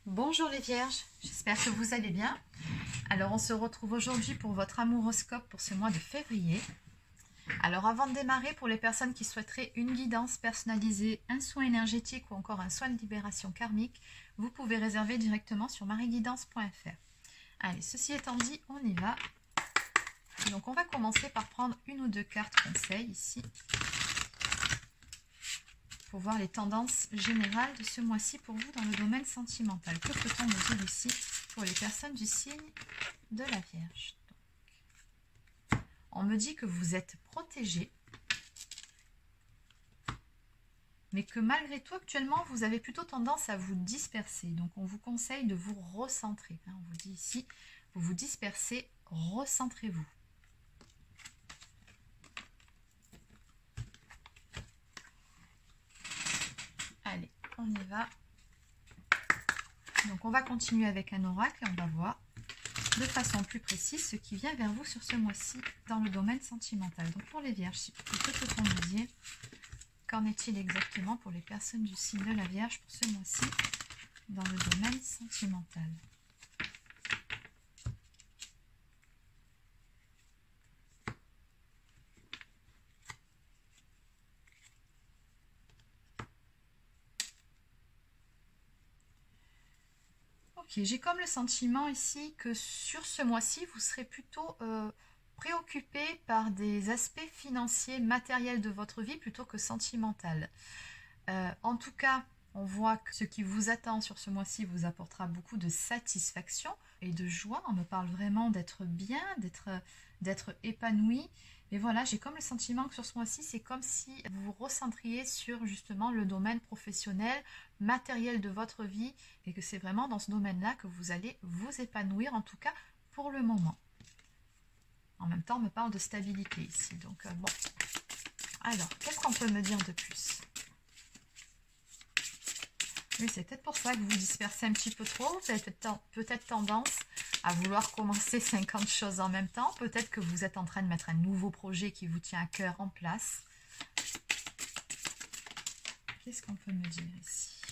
Bonjour les vierges, j'espère que vous allez bien. Alors on se retrouve aujourd'hui pour votre amouroscope pour ce mois de février. Alors avant de démarrer, pour les personnes qui souhaiteraient une guidance personnalisée, un soin énergétique ou encore un soin de libération karmique, vous pouvez réserver directement sur marieguidance.fr. Allez, ceci étant dit, on y va. Donc on va commencer par prendre une ou deux cartes conseils ici, pour voir les tendances générales de ce mois-ci pour vous dans le domaine sentimental. Que peut-on nous dire ici pour les personnes du signe de la Vierge? Donc, on me dit que vous êtes protégé, mais que malgré tout, actuellement, vous avez plutôt tendance à vous disperser. Donc, on vous conseille de vous recentrer. On vous dit ici, vous vous dispersez, recentrez-vous. Allez, on y va. Donc on va continuer avec un oracle et on va voir de façon plus précise ce qui vient vers vous sur ce mois-ci dans le domaine sentimental. Donc pour les vierges, que peut-on nous dire? Qu'en est-il exactement pour les personnes du signe de la Vierge pour ce mois-ci dans le domaine sentimental? Ok, j'ai comme le sentiment ici que sur ce mois-ci, vous serez plutôt préoccupé par des aspects financiers, matériels de votre vie plutôt que sentimental. En tout cas, on voit que ce qui vous attend sur ce mois-ci vous apportera beaucoup de satisfaction et de joie. On me parle vraiment d'être bien, d'être épanoui. Mais voilà, j'ai comme le sentiment que sur ce mois-ci, c'est comme si vous vous recentriez sur justement le domaine professionnel, matériel de votre vie, et que c'est vraiment dans ce domaine-là que vous allez vous épanouir, en tout cas pour le moment. En même temps, on me parle de stabilité ici. Donc bon. Alors, qu'est-ce qu'on peut me dire de plus? Oui, c'est peut-être pour ça que vous vous dispersez un petit peu trop. Vous avez peut-être tendance à vouloir commencer 50 choses en même temps. Peut-être que vous êtes en train de mettre un nouveau projet qui vous tient à cœur en place. Qu'est-ce qu'on peut me dire ici?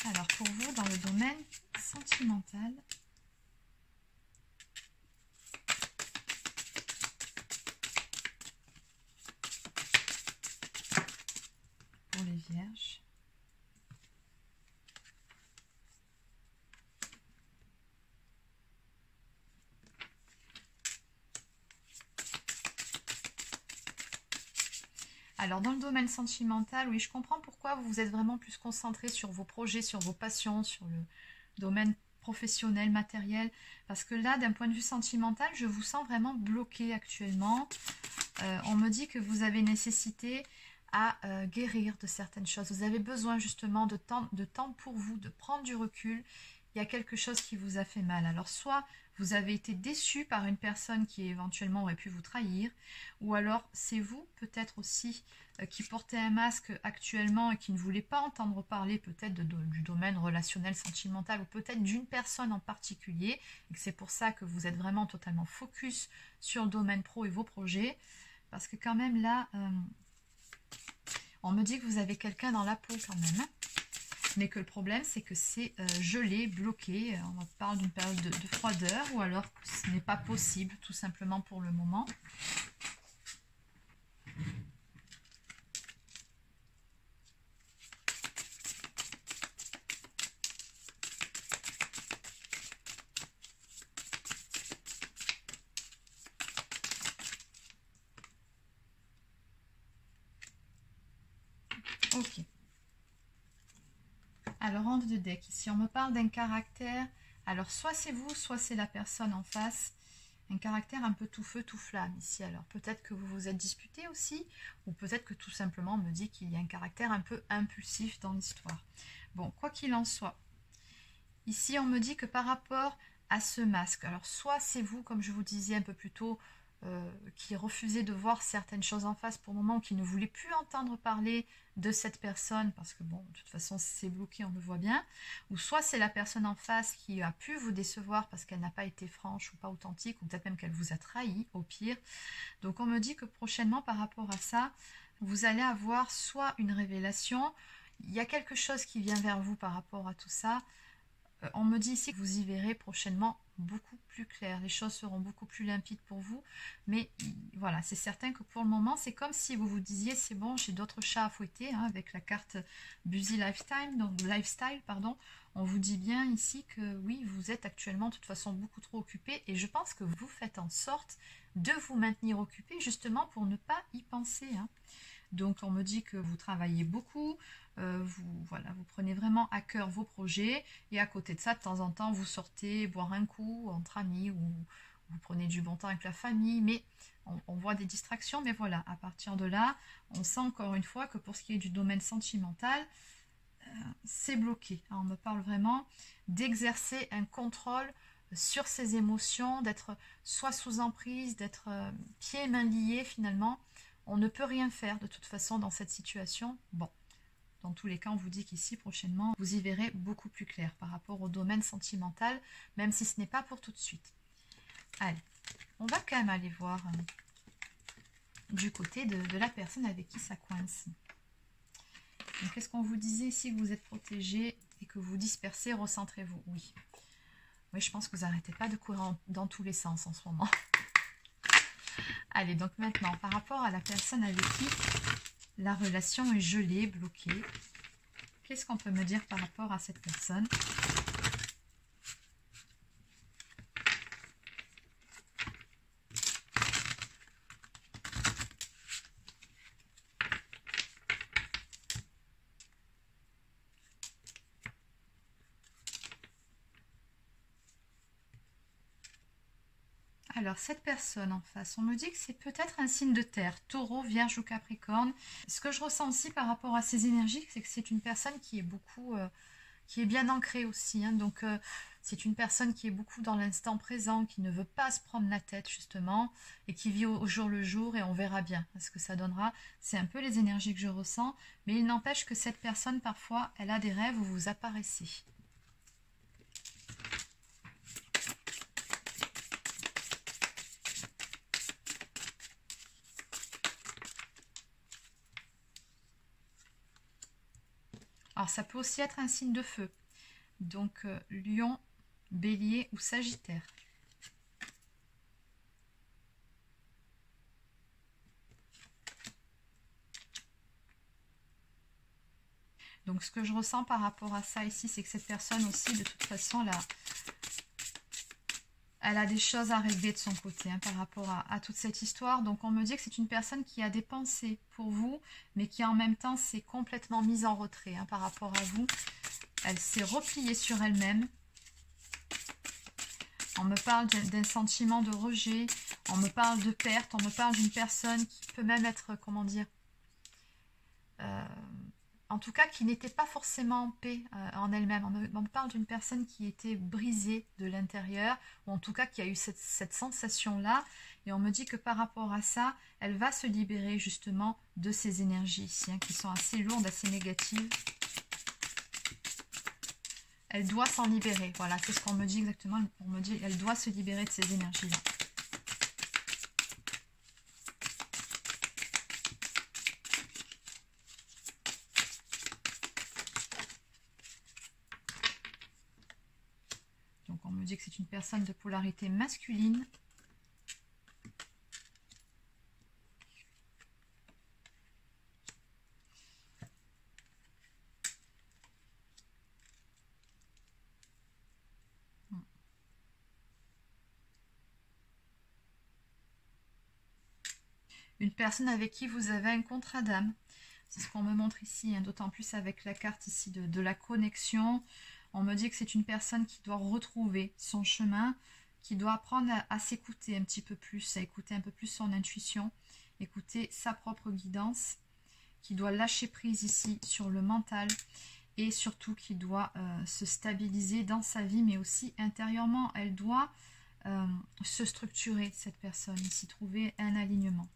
Alors, pour vous, dans le domaine sentimental, pour les vierges, alors dans le domaine sentimental, oui, je comprends pourquoi vous êtes vraiment plus concentré sur vos projets, sur vos passions, sur le domaine professionnel, matériel, parce que là, d'un point de vue sentimental, je vous sens vraiment bloqué actuellement. On me dit que vous avez nécessité à guérir de certaines choses. Vous avez besoin justement de temps pour vous, de prendre du recul. Il y a quelque chose qui vous a fait mal. Alors soit vous avez été déçu par une personne qui éventuellement aurait pu vous trahir, ou alors c'est vous peut-être aussi qui portez un masque actuellement et qui ne voulez pas entendre parler peut-être du domaine relationnel, sentimental, ou peut-être d'une personne en particulier, et que c'est pour ça que vous êtes vraiment totalement focus sur le domaine pro et vos projets, parce que quand même là, on me dit que vous avez quelqu'un dans la peau quand même, mais que le problème c'est que c'est gelé, bloqué. On parle d'une période de froideur, ou alors que ce n'est pas possible tout simplement pour le moment. Ok. Alors, rang de deck, ici on me parle d'un caractère, alors soit c'est vous, soit c'est la personne en face, un caractère un peu tout feu, tout flamme ici. Alors peut-être que vous vous êtes disputé aussi, ou peut-être que tout simplement on me dit qu'il y a un caractère un peu impulsif dans l'histoire. Bon, quoi qu'il en soit, ici on me dit que par rapport à ce masque, alors soit c'est vous, comme je vous disais un peu plus tôt, qui refusait de voir certaines choses en face pour le moment, qui ne voulait plus entendre parler de cette personne, parce que bon, de toute façon, c'est bloqué, on le voit bien, ou soit c'est la personne en face qui a pu vous décevoir parce qu'elle n'a pas été franche ou pas authentique, ou peut-être même qu'elle vous a trahi, au pire. Donc on me dit que prochainement, par rapport à ça, vous allez avoir soit une révélation, il y a quelque chose qui vient vers vous par rapport à tout ça. On me dit ici que vous y verrez prochainement beaucoup plus clair. Les choses seront beaucoup plus limpides pour vous. Mais voilà, c'est certain que pour le moment, c'est comme si vous vous disiez, c'est bon, j'ai d'autres chats à fouetter, hein, avec la carte Busy Lifetime, donc Lifestyle, pardon. On vous dit bien ici que oui, vous êtes actuellement de toute façon beaucoup trop occupé. Et je pense que vous faites en sorte de vous maintenir occupé justement pour ne pas y penser, hein. Donc on me dit que vous travaillez beaucoup, voilà, vous prenez vraiment à cœur vos projets, et à côté de ça, de temps en temps, vous sortez boire un coup entre amis, ou vous prenez du bon temps avec la famille, mais on voit des distractions. Mais voilà, à partir de là, on sent encore une fois que pour ce qui est du domaine sentimental, c'est bloqué. On me parle vraiment d'exercer un contrôle sur ses émotions, d'être soit sous emprise, d'être pieds et mains liés finalement. On ne peut rien faire de toute façon dans cette situation. Bon, dans tous les cas, on vous dit qu'ici, prochainement, vous y verrez beaucoup plus clair par rapport au domaine sentimental, même si ce n'est pas pour tout de suite. Allez, on va quand même aller voir du côté de la personne avec qui ça coince. Donc, qu'est-ce qu'on vous disait ici? Que vous êtes protégé et que vous dispersez, recentrez-vous. Oui. Oui, je pense que vous n'arrêtez pas de courir dans tous les sens en ce moment. Allez, donc maintenant, par rapport à la personne avec qui la relation est gelée, bloquée, qu'est-ce qu'on peut me dire par rapport à cette personne? Alors, cette personne en face, on me dit que c'est peut-être un signe de terre, taureau, vierge ou capricorne. Ce que je ressens aussi par rapport à ces énergies, c'est que c'est une personne qui est beaucoup, qui est bien ancrée aussi, hein. Donc, c'est une personne qui est beaucoup dans l'instant présent, qui ne veut pas se prendre la tête justement, et qui vit au jour le jour, et on verra bien ce que ça donnera. C'est un peu les énergies que je ressens, mais il n'empêche que cette personne, parfois, elle a des rêves où vous apparaissez. Alors, ça peut aussi être un signe de feu. Donc, Lion, Bélier ou Sagittaire. Donc, ce que je ressens par rapport à ça ici, c'est que cette personne aussi, de toute façon, elle a des choses à régler de son côté, hein, par rapport à toute cette histoire. Donc, on me dit que c'est une personne qui a des pensées pour vous, mais qui en même temps s'est complètement mise en retrait, hein, par rapport à vous. Elle s'est repliée sur elle-même. On me parle d'un sentiment de rejet, on me parle de perte, on me parle d'une personne qui peut même être, comment dire, en tout cas qui n'était pas forcément en paix en elle-même. On me parle d'une personne qui était brisée de l'intérieur, ou en tout cas qui a eu cette sensation-là, et on me dit que par rapport à ça, elle va se libérer justement de ces énergies ici, hein, qui sont assez lourdes, assez négatives. Elle doit s'en libérer, voilà, c'est ce qu'on me dit exactement. On me dit qu'elle doit se libérer de ces énergies-là. Donc on me dit que c'est une personne de polarité masculine. Une personne avec qui vous avez un contrat d'âme. C'est ce qu'on me montre ici, hein, d'autant plus avec la carte ici de la connexion. On me dit que c'est une personne qui doit retrouver son chemin, qui doit apprendre à s'écouter un petit peu plus, à écouter un peu plus son intuition, écouter sa propre guidance, qui doit lâcher prise ici sur le mental, et surtout qui doit se stabiliser dans sa vie, mais aussi intérieurement. Elle doit se structurer, cette personne, ici, trouver un alignement.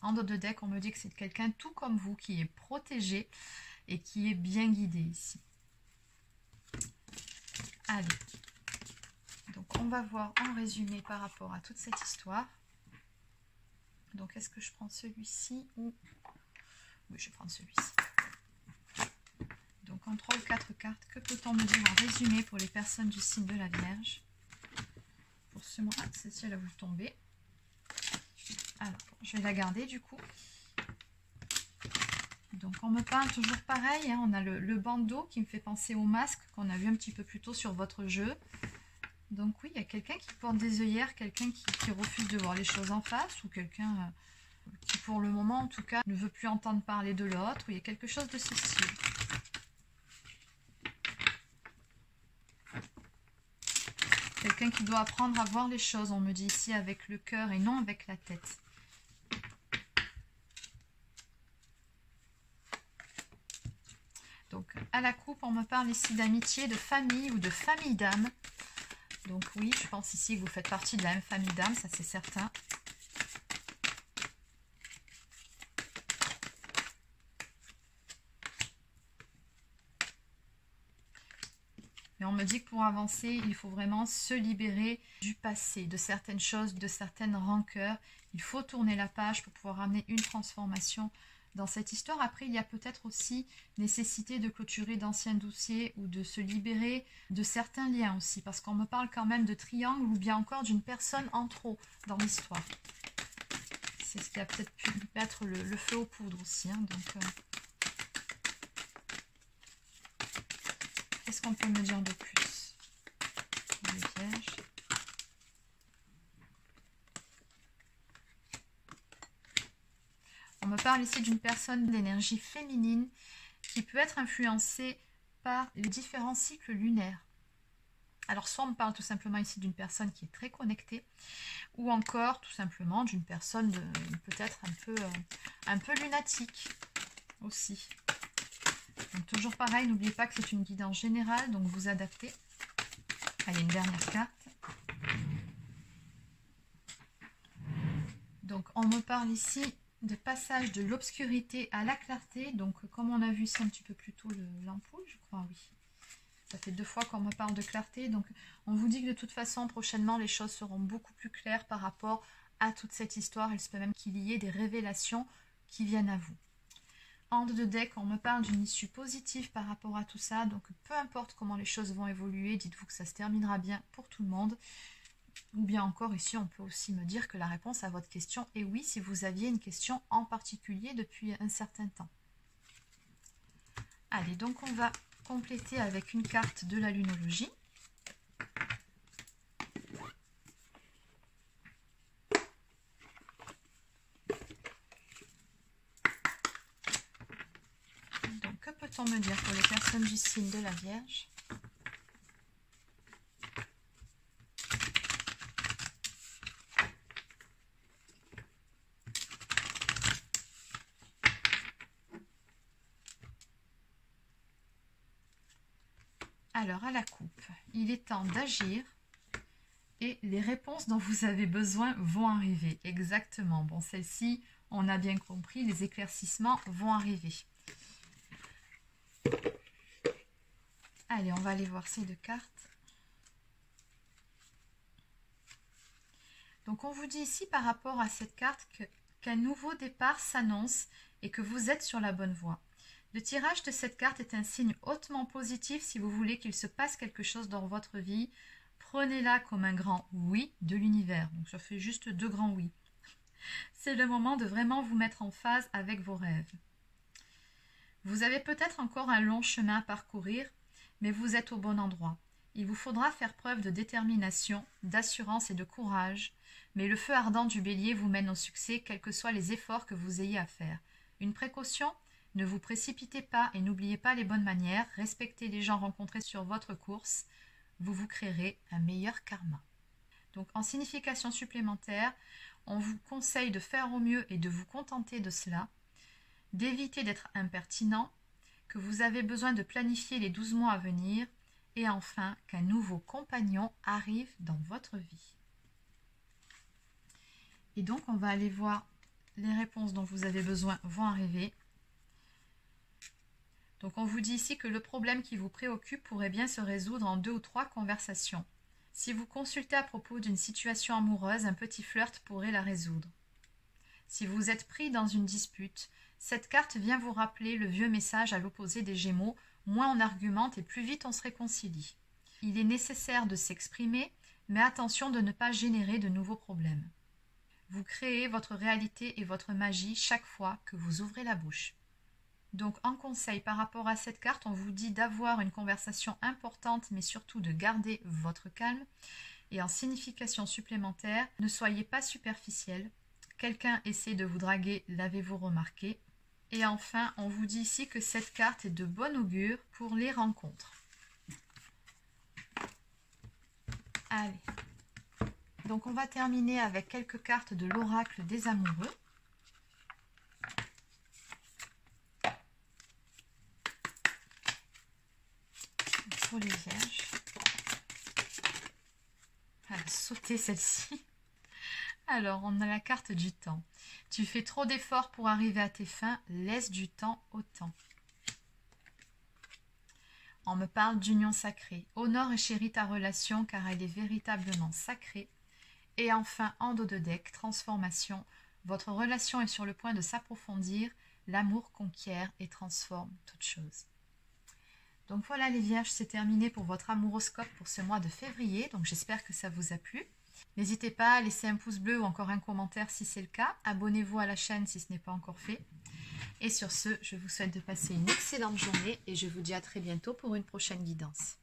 En dos de deck, on me dit que c'est quelqu'un tout comme vous, qui est protégé et qui est bien guidé ici. Allez, donc on va voir en résumé par rapport à toute cette histoire. Donc est-ce que je prends celui-ci ou... Oui, je vais prendre celui-ci. contrôle 4 cartes. Que peut-on me dire en résumé pour les personnes du signe de la Vierge? Pour ce mois, celle-ci, elle a voulu tomber. Alors, je vais la garder du coup. Donc, on me parle toujours pareil. Hein, on a le bandeau qui me fait penser au masque qu'on a vu un petit peu plus tôt sur votre jeu. Donc oui, il y a quelqu'un qui porte des œillères, quelqu'un qui refuse de voir les choses en face, ou quelqu'un qui pour le moment en tout cas ne veut plus entendre parler de l'autre, ou il y a quelque chose de ce style. Quelqu'un qui doit apprendre à voir les choses, on me dit ici, avec le cœur et non avec la tête. Donc à la coupe, on me parle ici d'amitié, de famille ou de famille d'âme. Donc oui, je pense ici que vous faites partie de la même famille d'âme, ça c'est certain. Mais on me dit que pour avancer, il faut vraiment se libérer du passé, de certaines choses, de certaines rancœurs. Il faut tourner la page pour pouvoir amener une transformation dans cette histoire. Après, il y a peut-être aussi nécessité de clôturer d'anciens dossiers ou de se libérer de certains liens aussi. Parce qu'on me parle quand même de triangle ou bien encore d'une personne en trop dans l'histoire. C'est ce qui a peut-être pu mettre le feu aux poudres aussi. Hein, donc, qu'est-ce qu'on peut me dire de plus pour les Vierges? On me parle ici d'une personne d'énergie féminine qui peut être influencée par les différents cycles lunaires. Alors soit on me parle tout simplement ici d'une personne qui est très connectée, ou encore tout simplement d'une personne peut-être un peu lunatique aussi. Donc toujours pareil, n'oubliez pas que c'est une guidance générale, donc vous adaptez. Allez, une dernière carte. Donc on me parle ici de passage de l'obscurité à la clarté. Donc comme on a vu ici un petit peu plus tôt l'ampoule, je crois, oui. Ça fait 2 fois qu'on me parle de clarté. Donc on vous dit que de toute façon, prochainement, les choses seront beaucoup plus claires par rapport à toute cette histoire. Il se peut même qu'il y ait des révélations qui viennent à vous. En de deck, on me parle d'une issue positive par rapport à tout ça. Donc peu importe comment les choses vont évoluer, dites-vous que ça se terminera bien pour tout le monde. Ou bien encore ici, on peut aussi me dire que la réponse à votre question est oui, si vous aviez une question en particulier depuis un certain temps. Allez, donc on va compléter avec une carte de la lunologie. Donc, que peut-on me dire pour les personnes du signe de la Vierge ? Alors, à la coupe, il est temps d'agir et les réponses dont vous avez besoin vont arriver. Exactement. Bon, celle-ci, on a bien compris, les éclaircissements vont arriver. Allez, on va aller voir ces 2 cartes. Donc, on vous dit ici par rapport à cette carte qu'un nouveau départ s'annonce et que vous êtes sur la bonne voie. Le tirage de cette carte est un signe hautement positif si vous voulez qu'il se passe quelque chose dans votre vie. Prenez-la comme un grand oui de l'univers. Donc ça fait juste 2 grands oui. C'est le moment de vraiment vous mettre en phase avec vos rêves. Vous avez peut-être encore un long chemin à parcourir, mais vous êtes au bon endroit. Il vous faudra faire preuve de détermination, d'assurance et de courage, mais le feu ardent du bélier vous mène au succès, quels que soient les efforts que vous ayez à faire. Une précaution ? Ne vous précipitez pas et n'oubliez pas les bonnes manières, respectez les gens rencontrés sur votre course, vous vous créerez un meilleur karma. Donc en signification supplémentaire, on vous conseille de faire au mieux et de vous contenter de cela, d'éviter d'être impertinent, que vous avez besoin de planifier les 12 mois à venir et enfin qu'un nouveau compagnon arrive dans votre vie. Et donc on va aller voir les réponses dont vous avez besoin vont arriver. Donc on vous dit ici que le problème qui vous préoccupe pourrait bien se résoudre en 2 ou 3 conversations. Si vous consultez à propos d'une situation amoureuse, un petit flirt pourrait la résoudre. Si vous êtes pris dans une dispute, cette carte vient vous rappeler le vieux message à l'opposé des Gémeaux moins on argumente et plus vite on se réconcilie. Il est nécessaire de s'exprimer, mais attention de ne pas générer de nouveaux problèmes. Vous créez votre réalité et votre magie chaque fois que vous ouvrez la bouche. Donc en conseil par rapport à cette carte, on vous dit d'avoir une conversation importante, mais surtout de garder votre calme. Et en signification supplémentaire, ne soyez pas superficiel. Quelqu'un essaie de vous draguer, l'avez-vous remarqué? Et enfin, on vous dit ici que cette carte est de bon augure pour les rencontres. Allez. Donc on va terminer avec quelques cartes de l'oracle des amoureux. Pour les vierges. Elle a sauté celle-ci. Alors, on a la carte du temps. Tu fais trop d'efforts pour arriver à tes fins, laisse du temps au temps. On me parle d'union sacrée. Honore et chéris ta relation car elle est véritablement sacrée. Et enfin, en dos de deck, transformation. Votre relation est sur le point de s'approfondir. L'amour conquiert et transforme toute chose. Donc voilà les vierges, c'est terminé pour votre amouroscope pour ce mois de février. Donc j'espère que ça vous a plu. N'hésitez pas à laisser un pouce bleu ou encore un commentaire si c'est le cas. Abonnez-vous à la chaîne si ce n'est pas encore fait. Et sur ce, je vous souhaite de passer une excellente journée et je vous dis à très bientôt pour une prochaine guidance.